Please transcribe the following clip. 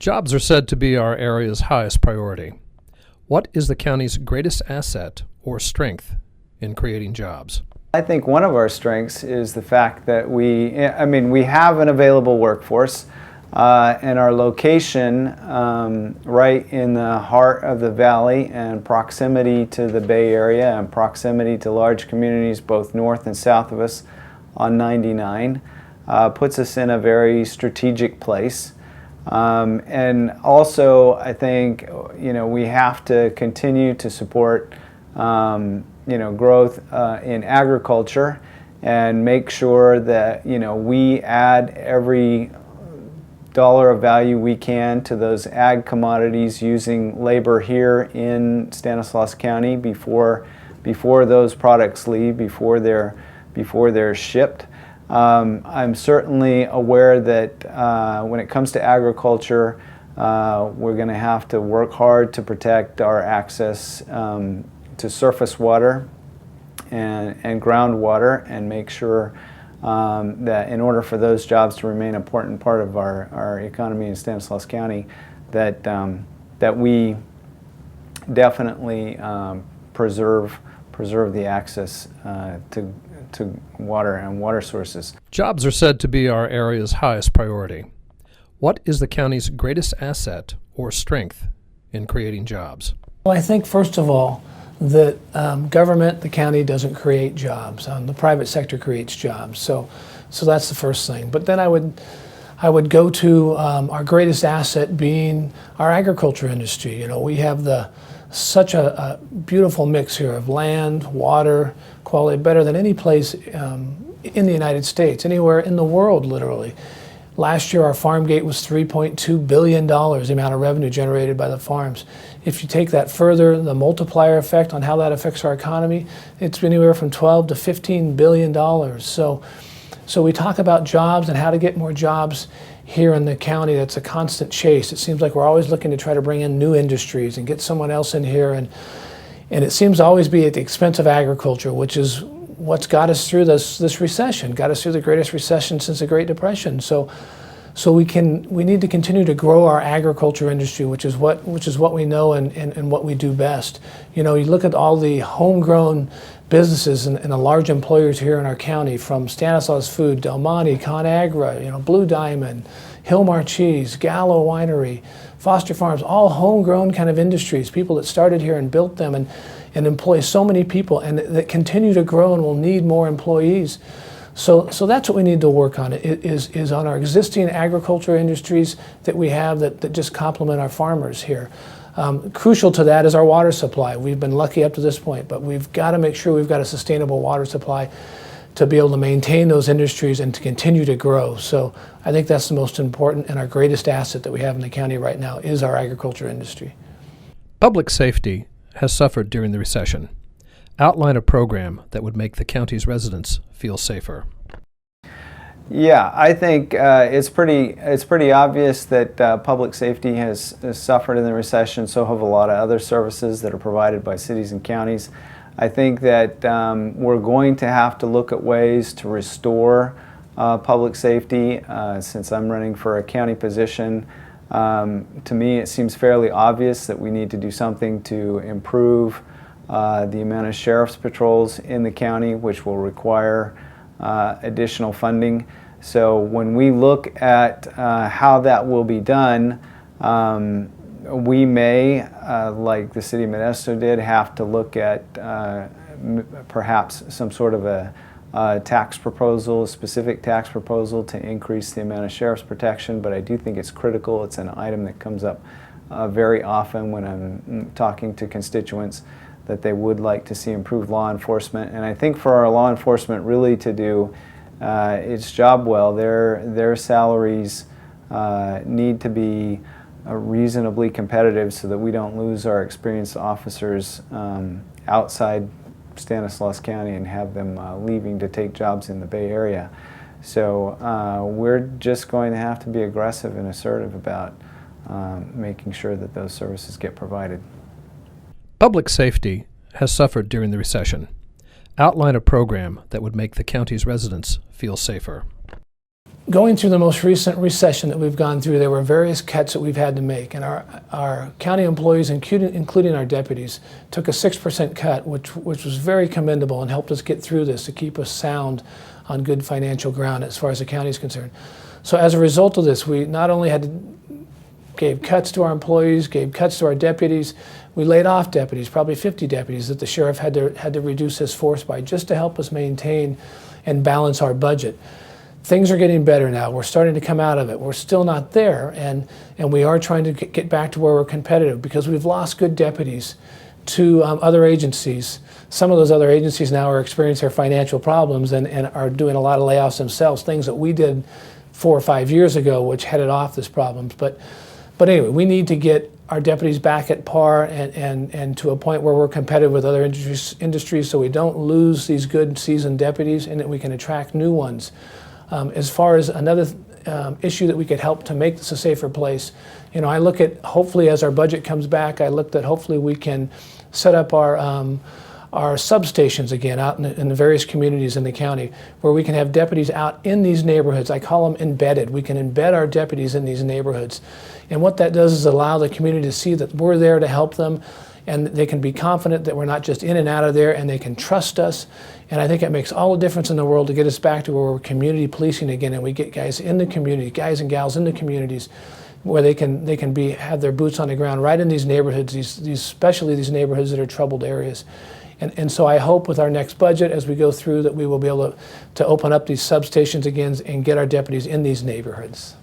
Jobs are said to be our area's highest priority. What is the county's greatest asset or strength in creating jobs? I think one of our strengths is the fact that we have an available workforce, and our location right in the heart of the valley and proximity to the Bay Area and proximity to large communities both north and south of us on 99 puts us in a very strategic place. And also, I think, we have to continue to support, growth in agriculture and make sure that, we add every dollar of value we can to those ag commodities using labor here in Stanislaus County before those products leave, before they're shipped. I'm certainly aware that when it comes to agriculture, we're going to have to work hard to protect our access to surface water and groundwater, and make sure that in order for those jobs to remain an important part of our economy in Stanislaus County, that we definitely preserve the access to water and water sources. Jobs are said to be our area's highest priority. What is the county's greatest asset or strength in creating jobs? Well, I think, first of all, that government, the county, doesn't create jobs. The private sector creates jobs. So that's the first thing. But then I would go to our greatest asset being our agriculture industry. We have such a beautiful mix here of land, water, quality, better than any place in the United States, anywhere in the world, literally. Last year, our farm gate was $3.2 billion, the amount of revenue generated by the farms. If you take that further, the multiplier effect on how that affects our economy, it's anywhere from $12 to $15 billion. So we talk about jobs and how to get more jobs here in the county. That's a constant chase. It seems like we're always looking to try to bring in new industries and get someone else in here, and it seems to always be at the expense of agriculture, which is what's got us through this recession, got us through the greatest recession since the Great Depression. So we need to continue to grow our agriculture industry, which is what we know and what we do best. You look at all the homegrown businesses and the large employers here in our county, from Stanislaus Food, Del Monte, ConAgra, Blue Diamond, Hillmar Cheese, Gallo Winery, Foster Farms, all homegrown kind of industries, people that started here and built them and employ so many people, and that continue to grow and will need more employees. So that's what we need to work on, is on our existing agriculture industries that we have that just complement our farmers here. Crucial to that is our water supply. We've been lucky up to this point, but we've got to make sure we've got a sustainable water supply to be able to maintain those industries and to continue to grow. So I think that's the most important and our greatest asset that we have in the county right now is our agriculture industry. Public safety has suffered during the recession. Outline a program that would make the county's residents feel safer. Yeah, I think it's pretty obvious that public safety has suffered in the recession. So have a lot of other services that are provided by cities and counties. I think that we're going to have to look at ways to restore public safety. Since I'm running for a county position, to me it seems fairly obvious that we need to do something to improve the amount of sheriff's patrols in the county, which will require additional funding. So when we look at how that will be done, we may, like the city of Modesto did, have to look at perhaps some sort of a tax proposal, a specific tax proposal to increase the amount of sheriff's protection. But I do think it's critical. It's an item that comes up very often when I'm talking to constituents, that they would like to see improved law enforcement. And I think for our law enforcement really to do its job well, their salaries need to be reasonably competitive so that we don't lose our experienced officers outside Stanislaus County and have them leaving to take jobs in the Bay Area. So we're just going to have to be aggressive and assertive about making sure that those services get provided. Public safety has suffered during the recession. Outline a program that would make the county's residents feel safer. going through the most recent recession that we've gone through, there were various cuts that we've had to make, and our county employees, including our deputies, took a 6% cut, which was very commendable and helped us get through this to keep us sound on good financial ground as far as the county is concerned. So as a result of this, we not only gave cuts to our employees, gave cuts to our deputies, we laid off deputies, probably 50 deputies that the sheriff had to reduce his force by just to help us maintain and balance our budget. Things are getting better now. We're starting to come out of it. We're still not there, and we are trying to get back to where we're competitive because we've lost good deputies to other agencies. Some of those other agencies now are experiencing financial problems and are doing a lot of layoffs themselves, things that we did 4 or 5 years ago, which headed off this problems. But anyway, we need to get our deputies back at par and to a point where we're competitive with other industries so we don't lose these good seasoned deputies and that we can attract new ones. As far as another issue that we could help to make this a safer place, I look at, hopefully as our budget comes back, I look that hopefully we can set up our substations again out in the various communities in the county where we can have deputies out in these neighborhoods. I call them embedded. We can embed our deputies in these neighborhoods. And what that does is allow the community to see that we're there to help them, and they can be confident that we're not just in and out of there, and they can trust us. And I think it makes all the difference in the world to get us back to where we're community policing again, and we get guys in the community, guys and gals in the communities, where they can have their boots on the ground right in these neighborhoods, especially these neighborhoods that are troubled areas. And so I hope with our next budget, as we go through, that we will be able to open up these substations again and get our deputies in these neighborhoods.